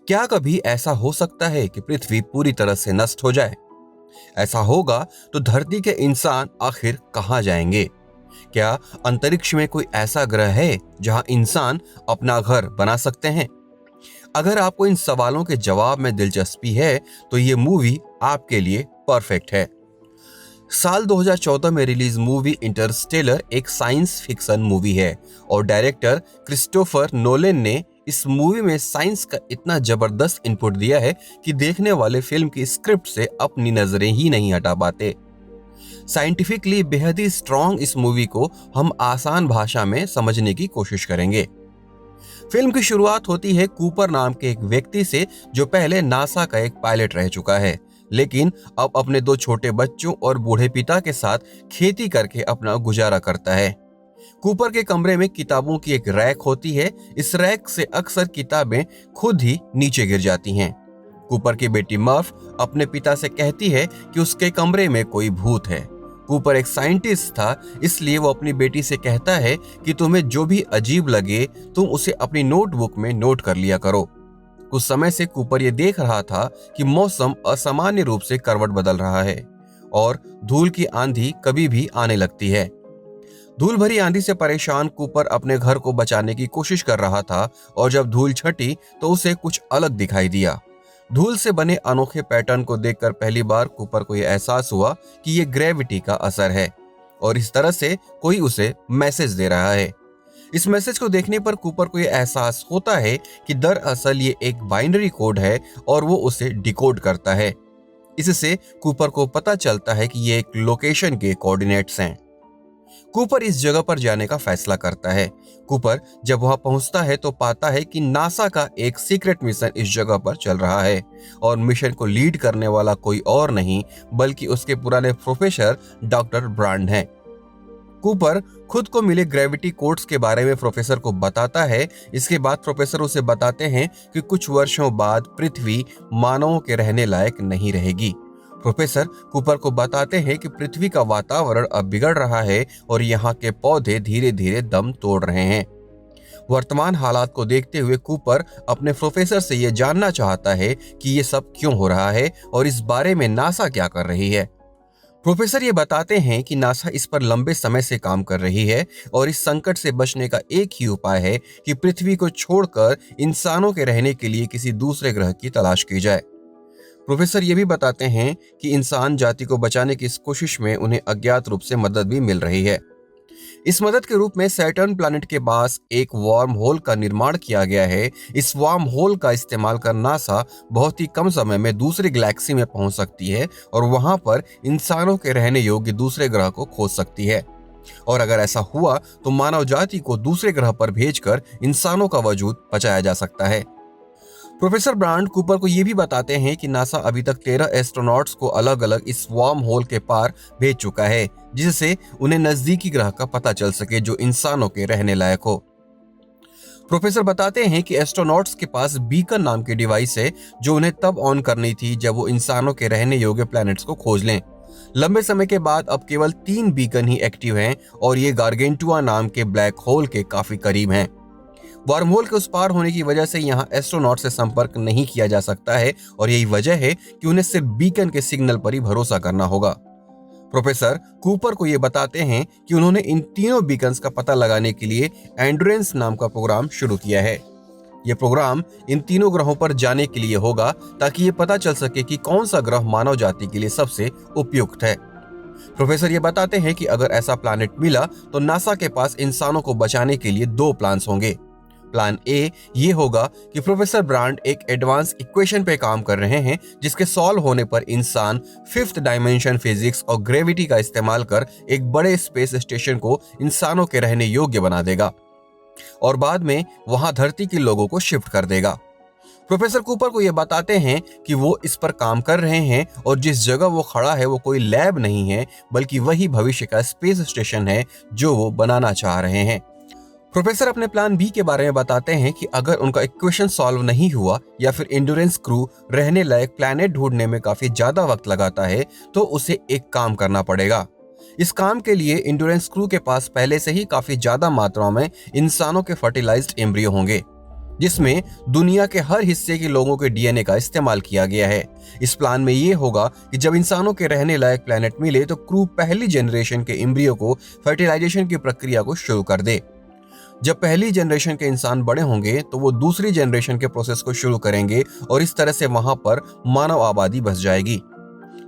क्या कभी ऐसा हो सकता है कि पृथ्वी पूरी तरह से नष्ट हो जाए? ऐसा होगा तो धरती के इंसान आखिर कहाँ जाएंगे? क्या अंतरिक्ष में कोई ऐसा ग्रह है जहां इंसान अपना घर बना सकते हैं? अगर आपको इन सवालों के जवाब में दिलचस्पी है तो ये मूवी आपके लिए परफेक्ट है। साल 2014 में रिलीज मूवी इंटरस्टेलर एक साइंस फिक्शन मूवी है और डायरेक्टर क्रिस्टोफर नोलन ने इस मूवी में साइंस का इतना जबरदस्त इनपुट दिया है कि देखने वाले फिल्म की स्क्रिप्ट से अपनी नजरें ही नहीं हटा पाते। साइंटिफिकली बेहद ही स्ट्रॉन्ग इस मूवी को हम आसान भाषा में समझने की कोशिश करेंगे। फिल्म की शुरुआत होती है कूपर नाम के एक व्यक्ति से जो पहले नासा का एक पायलट रह चुका है, लेकिन अब अपने दो छोटे बच्चों और बूढ़े पिता के साथ खेती करके अपना गुजारा करता है। कूपर के कमरे में किताबों की एक रैक होती है। इस रैक से अक्सर किताबें खुद ही नीचे गिर जाती हैं। कूपर की बेटी मर्फ अपने पिता से कहती है कि उसके कमरे में कोई भूत है। कूपर एक साइंटिस्ट था, इसलिए वो अपनी बेटी से कहता है कि तुम्हें जो भी अजीब लगे तुम उसे अपनी नोटबुक में नोट कर लिया करो। कुछ समय से कूपर ये देख रहा था कि मौसम असामान्य रूप से करवट बदल रहा है और धूल की आंधी कभी भी आने लगती है। धूल भरी आंधी से परेशान कूपर अपने घर को बचाने की कोशिश कर रहा था और जब धूल छटी तो उसे कुछ अलग दिखाई दिया। धूल से बने अनोखे पैटर्न को देखकर पहली बार कूपर को यह एहसास हुआ कि यह ग्रेविटी का असर है और इस तरह से कोई उसे मैसेज दे रहा है। इस मैसेज को देखने पर कूपर को यह एहसास होता है कि दरअसल ये एक बाइनरी कोड है और वो उसे डिकोड करता है। इससे कूपर को पता चलता है कि ये एक लोकेशन के कोऑर्डिनेट्स हैं। कूपर इस जगह पर जाने का फैसला करता है। कूपर जब वहां पहुंचता है तो पाता है कि नासा का एक सीक्रेट मिशन इस जगह पर चल रहा है और मिशन को लीड करने वाला कोई और नहीं बल्कि उसके पुराने प्रोफेसर डॉक्टर ब्रांड हैं। कूपर खुद को मिले ग्रेविटी कोड्स के बारे में प्रोफेसर को बताता है। इसके बाद प्रोफेसर उसे बताते हैं कि कुछ वर्षों बाद पृथ्वी मानवों के रहने लायक नहीं रहेगी। प्रोफेसर कूपर को बताते हैं कि पृथ्वी का वातावरण अब बिगड़ रहा है और यहाँ के पौधे धीरे धीरे दम तोड़ रहे हैं। वर्तमान हालात को देखते हुए कूपर अपने प्रोफेसर से यह जानना चाहता है कि ये सब क्यों हो रहा है और इस बारे में नासा क्या कर रही है। प्रोफेसर ये बताते हैं कि नासा इस पर लंबे समय से काम कर रही है और इस संकट से बचने का एक ही उपाय है कि पृथ्वी को छोड़कर इंसानों के रहने के लिए किसी दूसरे ग्रह की तलाश की जाए। प्रोफेसर ये भी बताते हैं कि इंसान जाति को बचाने की इस कोशिश में उन्हें अज्ञात रूप से मदद भी मिल रही है। इस मदद के रूप में सैटर्न प्लैनेट के पास एक वार्म होल का निर्माण किया गया है। इस वार्म होल का इस्तेमाल कर नासा बहुत ही कम समय में दूसरी गैलेक्सी में पहुंच सकती है और वहां पर इंसानों के रहने योग्य दूसरे ग्रह को खोज सकती है। और अगर ऐसा हुआ तो मानव जाति को दूसरे ग्रह पर भेजकर इंसानों का वजूद बचाया जा सकता है। प्रोफेसर ब्रांड कूपर को यह भी बताते हैं कि नासा अभी तक 13 एस्ट्रोनॉट्स को अलग अलग इस वार्म होल के पार भेज चुका है, जिससे उन्हें नजदीकी ग्रह का पता चल सके जो इंसानों के रहने लायक हो। प्रोफेसर बताते हैं कि एस्ट्रोनॉट्स के पास बीकन नाम की डिवाइस है जो उन्हें तब ऑन करनी थी जब वो इंसानों के रहने योग्य प्लैनेट्स को खोज लें। लंबे समय के बाद अब केवल 3 बीकन ही एक्टिव हैं और ये गार्गेंटुआ नाम के ब्लैक होल के काफी करीब हैं। वार्महोल के उस पार होने की वजह से यहाँ एस्ट्रोनॉट से संपर्क नहीं किया जा सकता है और यही वजह है कि उन्हें सिर्फ बीकन के सिग्नल पर ही भरोसा करना होगा। प्रोफेसर कूपर को ये बताते हैं कि उन्होंने इन तीनों बीकन्स का पता लगाने के लिए एंड्योरेंस नाम का प्रोग्राम शुरू किया है। ये प्रोग्राम इन तीनों ग्रहों पर जाने के लिए होगा ताकि ये पता चल सके कि कौन सा ग्रह मानव जाति के लिए सबसे उपयुक्त है। प्रोफेसर ये बताते हैं कि अगर ऐसा प्लैनेट मिला तो नासा के पास इंसानों को बचाने के लिए 2 प्लान्स होंगे। प्लान ए ये होगा कि प्रोफेसर ब्रांड एक एडवांस इक्वेशन पे काम कर रहे हैं जिसके सॉल्व होने पर इंसान 5th डायमेंशन फिजिक्स और ग्रेविटी का इस्तेमाल कर एक बड़े स्पेस स्टेशन को इंसानों के रहने योग्य बना देगा और बाद में वहां धरती के लोगों को शिफ्ट कर देगा। प्रोफेसर कूपर को यह बताते हैं कि वो इस पर काम कर रहे हैं और जिस जगह वो खड़ा है वो कोई लैब नहीं है बल्कि वही भविष्य का स्पेस स्टेशन है जो वो बनाना चाह रहे हैं। प्रोफेसर अपने प्लान बी के बारे में बताते हैं कि अगर उनका इक्वेशन सॉल्व नहीं हुआ या फिर एंड्योरेंस क्रू रहने लायक प्लैनेट ढूंढने में काफी ज्यादा वक्त लगाता है तो उसे एक काम करना पड़ेगा। इस काम के लिए एंड्योरेंस क्रू के पास पहले से ही काफी ज्यादा मात्रा में इंसानों के फर्टिलाइज्ड एम्ब्रियो होंगे। जिसमें दुनिया के हर हिस्से के लोगों के डीएनए का इस्तेमाल किया गया है। इस प्लान में ये होगा कि जब इंसानों के रहने लायक प्लेनेट मिले तो क्रू पहली जनरेशन के एम्ब्रियो को फर्टिलाइजेशन की प्रक्रिया को शुरू कर दे। जब पहली जनरेशन के इंसान बड़े होंगे तो वो दूसरी जनरेशन के प्रोसेस को शुरू करेंगे और इस तरह से वहां पर मानव आबादी बस जाएगी।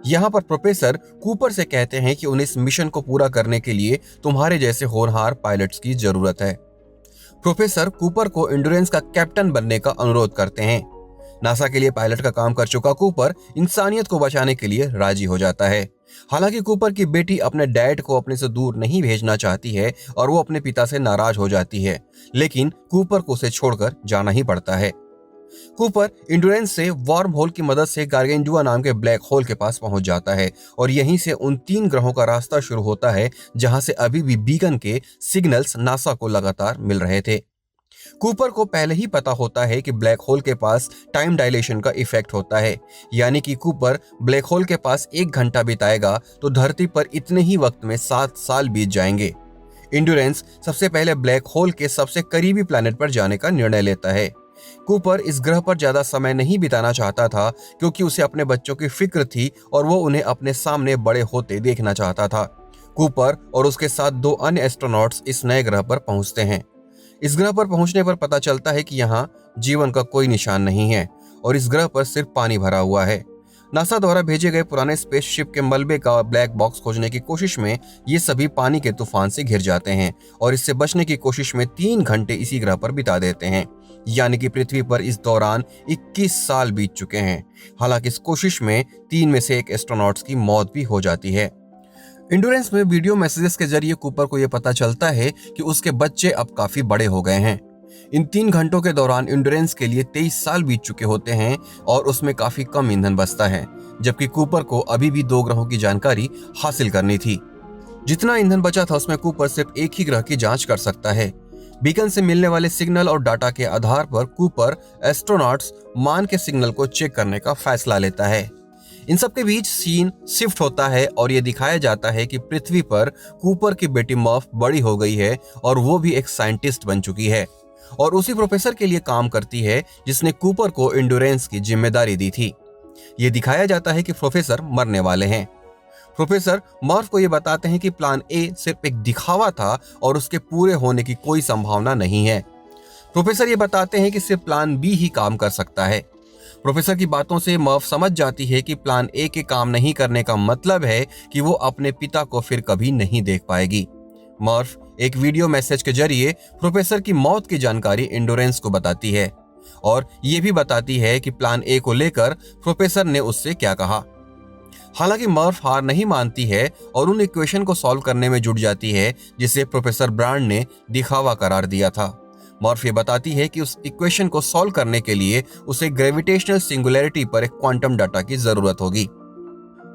यहाँ पर प्रोफेसर कूपर से कहते हैं कि उन्हें इस मिशन को पूरा करने के लिए तुम्हारे जैसे होनहार पायलट्स की जरूरत है। प्रोफेसर कूपर को एंड्योरेंस का कैप्टन बनने का अनुरोध करते हैं। नासा के लिए पायलट का काम कर चुका कूपर इंसानियत को बचाने के लिए राजी हो जाता है। हालांकि कूपर की बेटी अपने डैड को अपने से दूर नहीं भेजना चाहती है और वो अपने पिता से नाराज हो जाती है, लेकिन कूपर को उसे छोड़कर जाना ही पड़ता है। कूपर एंड्योरेंस से वार्म होल की मदद से गार्गेंजुआ नाम के ब्लैक होल के पास पहुंच जाता है और यहीं से उन 3 ग्रहों का रास्ता शुरू होता है जहां से अभी भी बीकन के सिग्नल्स नासा को लगातार मिल रहे थे। कूपर को पहले ही पता होता है कि ब्लैक होल के पास टाइम डायलेशन का इफेक्ट होता है, यानी कि कूपर ब्लैक होल के पास 1 घंटा बिताएगा तो धरती पर इतने ही वक्त में 7 साल बीत जाएंगे। एंड्योरेंस सबसे पहले ब्लैक होल के सबसे करीबी प्लैनेट पर जाने का निर्णय लेता है। कूपर इस ग्रह पर ज्यादा समय नहीं बिताना चाहता था क्योंकि उसे अपने बच्चों की फिक्र थी और वो उन्हें अपने सामने बड़े होते देखना चाहता था। कूपर और उसके साथ 2 अन्य एस्ट्रोनॉट्स इस नए ग्रह पर पहुंचते हैं। इस ग्रह पर पहुंचने पर पता चलता है कि यहाँ जीवन का कोई निशान नहीं है और इस ग्रह पर सिर्फ पानी भरा हुआ है। नासा द्वारा भेजे गए पुराने स्पेसशिप के मलबे का ब्लैक बॉक्स खोजने की कोशिश में ये सभी पानी के तूफान से घिर जाते हैं और इससे बचने की कोशिश में 3 घंटे इसी ग्रह पर बिता देते हैं, यानी कि पृथ्वी पर इस दौरान 21 साल बीत चुके हैं। हालांकि इस कोशिश में 3 में से 1 एस्ट्रोनॉट्स की मौत भी हो जाती है। एंड्योरेंस में वीडियो मैसेजेस के जरिए कूपर को यह पता चलता है कि उसके बच्चे अब काफी बड़े हो गए हैं। इन 3 घंटों के दौरान एंड्योरेंस के लिए 23 साल बीत चुके होते हैं और उसमें काफी कम ईंधन बचता है, जबकि कूपर को अभी भी 2 ग्रहों की जानकारी हासिल करनी थी। जितना ईंधन बचा था उसमें कूपर सिर्फ एक ही ग्रह की जांच कर सकता है। बीकन से मिलने वाले सिग्नल और डाटा के आधार पर कूपर एस्ट्रोनॉट्स मान के सिग्नल को चेक करने का फैसला लेता है। इन सब के बीच सीन शिफ्ट होता है और यह दिखाया जाता है कि पृथ्वी पर कूपर की बेटी मर्फ बड़ी हो गई है और वो भी एक साइंटिस्ट बन चुकी है और उसी प्रोफेसर के लिए काम करती है जिसने कूपर को एंड्योरेंस की जिम्मेदारी दी थी। यह दिखाया जाता है कि प्रोफेसर मरने वाले हैं। प्रोफेसर मर्फ को यह बताते हैं कि प्लान ए सिर्फ एक दिखावा था और उसके पूरे होने की कोई संभावना नहीं है। प्रोफेसर ये बताते हैं कि सिर्फ प्लान बी ही काम कर सकता है। प्रोफेसर की बातों से मर्फ समझ जाती है कि प्लान ए के काम नहीं करने का मतलब है कि वो अपने पिता को फिर कभी नहीं देख पाएगी। मर्फ एक वीडियो मैसेज के जरिए प्रोफेसर की मौत की जानकारी एंड्योरेंस को बताती है और ये भी बताती है कि प्लान ए को लेकर प्रोफेसर ने उससे क्या कहा। हालांकि मर्फ हार नहीं मानती है और उन इक्वेशन को सॉल्व करने में जुट जाती है जिसे प्रोफेसर ब्रांड ने दिखावा करार दिया था। मर्फ ये बताती है कि उस इक्वेशन को सॉल्व करने के लिए उसे ग्रेविटेशनल सिंगुलैरिटी पर एक क्वांटम डाटा की जरूरत होगी।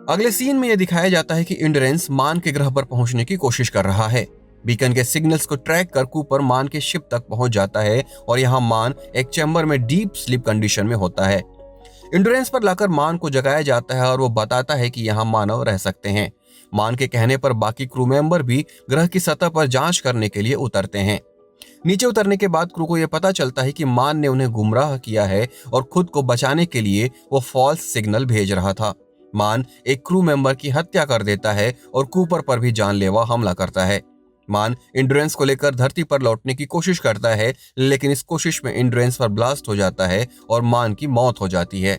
अगले सीन में यह दिखाया जाता है कि एंड्योरेंस मान के ग्रह पर पहुंचने की कोशिश कर रहा है। बीकन के सिग्नल्स को ट्रैक कर कूपर मान के शिप तक पहुंच जाता है और यहाँ मान एक चैम्बर में डीप स्लीप कंडीशन में होता है। एंड्योरेंस पर लाकर मान को जगाया जाता है और वो बताता है कि यहाँ मानव रह सकते हैं। मान के कहने पर बाकी क्रू मेंबर भी ग्रह की सतह पर जांच करने के लिए उतरते हैं। नीचे उतरने के बाद क्रू को यह पता चलता है कि मान ने उन्हें गुमराह किया है और खुद को बचाने के लिए वो फॉल्स सिग्नल भेज रहा था। मान एक क्रू मेंबर की हत्या कर देता है और कूपर पर भी जानलेवा हमला करता है। मान एंड्योरेंस को लेकर धरती पर लौटने की कोशिश करता है, लेकिन इस कोशिश में एंड्योरेंस पर ब्लास्ट हो जाता है और मान की मौत हो जाती है।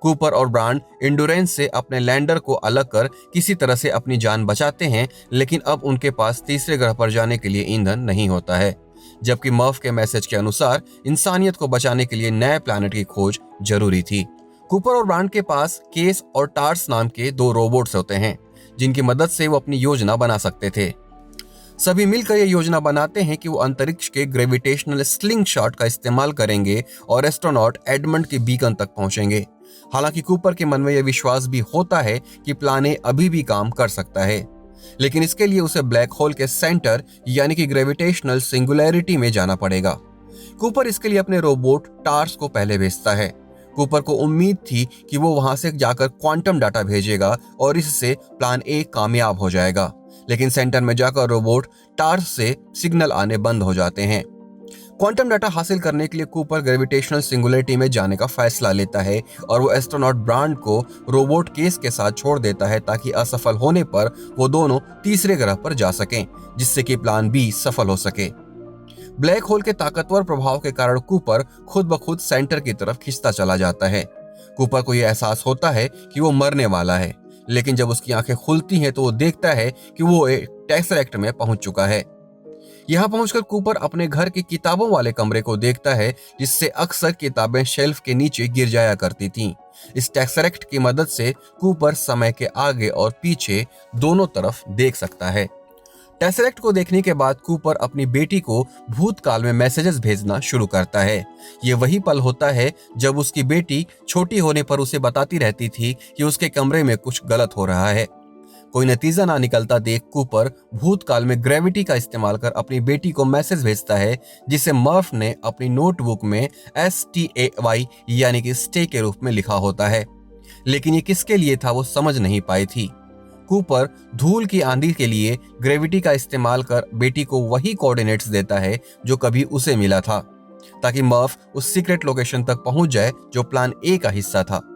कूपर और ब्रांड एंड्योरेंस से अपने लैंडर को अलग कर किसी तरह से अपनी जान बचाते हैं, लेकिन अब उनके पास तीसरे ग्रह पर जाने के लिए ईंधन नहीं होता है, जबकि मर्फ के मैसेज के अनुसार इंसानियत को बचाने के लिए नए प्लैनेट की खोज जरूरी थी। कूपर और ब्रांड के पास केस और टार्स नाम के 2 रोबोट्स होते हैं जिनकी मदद से वो अपनी योजना बना सकते थे। सभी मिलकर ये योजना बनाते हैं कि वो अंतरिक्ष के ग्रेविटेशनल स्लिंग शॉट का इस्तेमाल करेंगे और एस्ट्रोनॉट एडमंड के बीकन तक पहुंचेंगे। हालांकि कूपर के मन में यह विश्वास भी होता है कि प्लान ए अभी भी काम कर सकता है, लेकिन इसके लिए उसे ब्लैक होल के सेंटर यानी कि ग्रेविटेशनल सिंगुलैरिटी में जाना पड़ेगा। कूपर इसके लिए अपने रोबोट टार्स को पहले भेजता है। कूपर को उम्मीद थी कि वो वहां से जाकर क्वांटम डाटा भेजेगा और इससे प्लान ए कामयाब हो जाएगा, लेकिन सेंटर में जाकर रोबोट टार्स से सिग्नल आने बंद हो जाते हैं। क्वांटम डाटा हासिल करने के लिए कूपर ग्रेविटेशनल सिंगुलरिटी में जाने का फैसला लेता है और वो एस्ट्रोनॉट ब्रांड को रोबोट केस के साथ छोड़ देता है ताकि असफल होने पर वो दोनों तीसरे ग्रह पर जा सकें, जिससे कि प्लान बी सफल हो सके। ब्लैक होल के ताकतवर प्रभाव के कारण कूपर खुद ब खुद सेंटर की तरफ खिंचता चला जाता है। कूपर को यह एहसास होता है कि वो मरने वाला है, लेकिन जब उसकी आंखें खुलती हैं तो वो देखता है कि वो एक टेसरेक्ट में पहुंच चुका है। यहाँ पहुंचकर कूपर अपने घर के किताबों वाले कमरे को देखता है, जिससे अक्सर किताबें शेल्फ के नीचे गिर जाया करती थीं। इस टेसरेक्ट की मदद से कूपर समय के आगे और पीछे दोनों तरफ देख सकता है। टेसरेक्ट को देखने के बाद कूपर अपनी बेटी को भूतकाल में मैसेजेस भेजना शुरू करता है। ये वही पल होता है जब उसकी बेटी छोटी होने पर उसे बताती रहती थी कि उसके कमरे में कुछ गलत हो रहा है। कोई नतीजा ना निकलता देख कूपर भूतकाल में ग्रेविटी का इस्तेमाल कर अपनी बेटी को मैसेज भेजता है, जिसे मर्फ ने अपनी नोटबुक में STAY यानी कि स्टे के रूप में लिखा होता है, लेकिन ये किसके लिए था वो समझ नहीं पाई थी। कूपर धूल की आंधी के लिए ग्रेविटी का इस्तेमाल कर बेटी को वही कोऑर्डिनेट्स देता है जो कभी उसे मिला था, ताकि मर्फ उस सीक्रेट लोकेशन तक पहुंच जाए जो प्लान ए का हिस्सा था।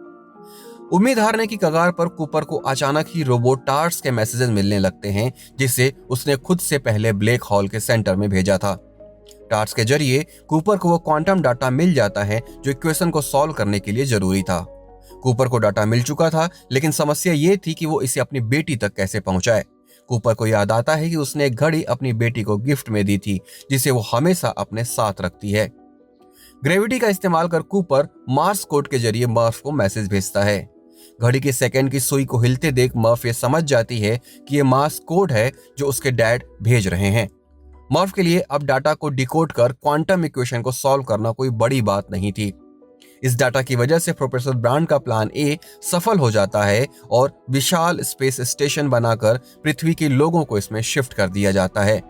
उम्मीद हारने की कगार पर कूपर को अचानक ही रोबोट टार्स के मैसेजेस मिलने लगते हैं, जिसे उसने खुद से पहले ब्लैक होल के सेंटर में भेजा था। टार्स के जरिए कूपर को वो क्वांटम डाटा मिल जाता है जो इक्वेशन को सॉल्व करने के लिए जरूरी था। कूपर को डाटा मिल चुका था, लेकिन समस्या ये थी कि वो इसे अपनी बेटी तक कैसे पहुंचाए। कूपर को याद आता है कि उसने एक घड़ी अपनी बेटी को गिफ्ट में दी थी, जिसे वो हमेशा अपने साथ रखती है। ग्रेविटी का इस्तेमाल कर कूपर मार्स कोड के जरिए मर्फ को मैसेज भेजता है। घड़ी के सेकंड की सुई को हिलते देख मर्फ ये समझ जाती है कि ये मार्स कोड है जो उसके डैड भेज रहे हैं। मर्फ के लिए अब डाटा को डिकोड कर क्वांटम इक्वेशन को सॉल्व करना कोई बड़ी बात नहीं थी। इस डाटा की वजह से प्रोफेसर ब्रांड का प्लान ए सफल हो जाता है और विशाल स्पेस स्टेशन बनाकर पृथ्वी के लोगों को इसमें शिफ्ट कर दिया जाता है।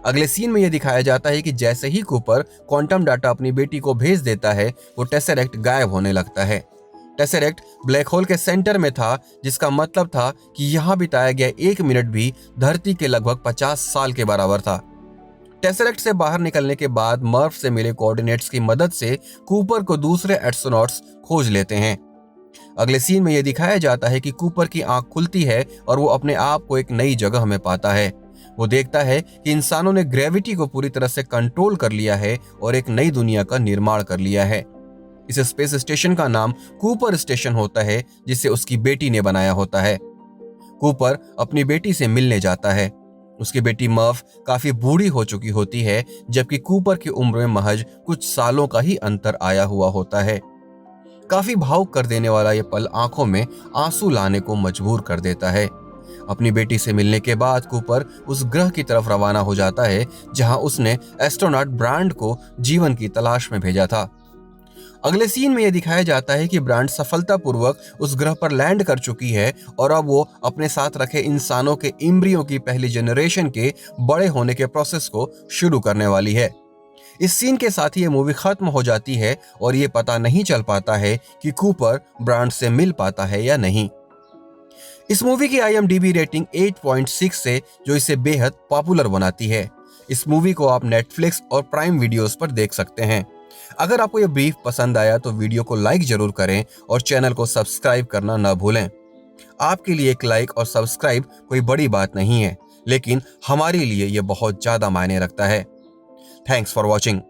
अगले सीन में यह दिखाया जाता है कि जैसे ही कूपर क्वांटम डाटा अपनी बेटी को भेज देता है, वो टेसरेक्ट गायब होने लगता है। टेसरेक्ट ब्लैक होल के सेंटर में था, जिसका मतलब था कि यहाँ बिताया गया 1 मिनट भी धरती के लगभग 50 साल के बराबर था। टेसरेक्ट से बाहर निकलने के बाद मर्फ से मिले कोऑर्डिनेट्स की मदद से कूपर को दूसरे एस्ट्रोनॉट्स खोज लेते हैं। अगले सीन में यह दिखाया जाता है कि कूपर की आंख खुलती है और वो अपने आप को एक नई जगह में पाता है। वो देखता है कि इंसानों ने ग्रेविटी को पूरी तरह से कंट्रोल कर लिया है और एक नई दुनिया का निर्माण कर लिया है। इस स्पेस स्टेशन का नाम कूपर स्टेशन होता है, जिसे उसकी बेटी ने बनाया होता है। कूपर अपनी बेटी से मिलने जाता है। उसकी बेटी मर्फ काफी बूढ़ी हो चुकी होती है, जबकि कूपर की उम्र में महज कुछ सालों का ही अंतर आया हुआ होता है। काफी भावुक कर देने वाला यह पल आंखों में आंसू लाने को मजबूर कर देता है। अपनी बेटी से मिलने के बाद कूपर उस ग्रह की तरफ रवाना हो जाता है जहां उसने एस्ट्रोनॉट ब्रांड को जीवन की तलाश में भेजा था। अगले सीन में यह दिखाया जाता है कि ब्रांड सफलतापूर्वक उस ग्रह पर लैंड कर चुकी है और अब वो अपने साथ रखे इंसानों के इम्ब्रियो की पहली जनरेशन के बड़े होने के प्रोसेस को शुरू करने वाली है। इस सीन के साथ ही ये मूवी खत्म हो जाती है और ये पता नहीं चल पाता है कि कूपर ब्रांड से मिल पाता है या नहीं। इस मूवी की IMDb रेटिंग 8.6 है, जो इसे बेहद पॉपुलर बनाती है। इस मूवी को आप नेटफ्लिक्स और प्राइम वीडियोस पर देख सकते हैं। अगर आपको यह ब्रीफ पसंद आया तो वीडियो को लाइक जरूर करें और चैनल को सब्सक्राइब करना न भूलें। आपके लिए एक लाइक और सब्सक्राइब कोई बड़ी बात नहीं है, लेकिन हमारे लिए यह बहुत ज्यादा मायने रखता है। Thanks for watching.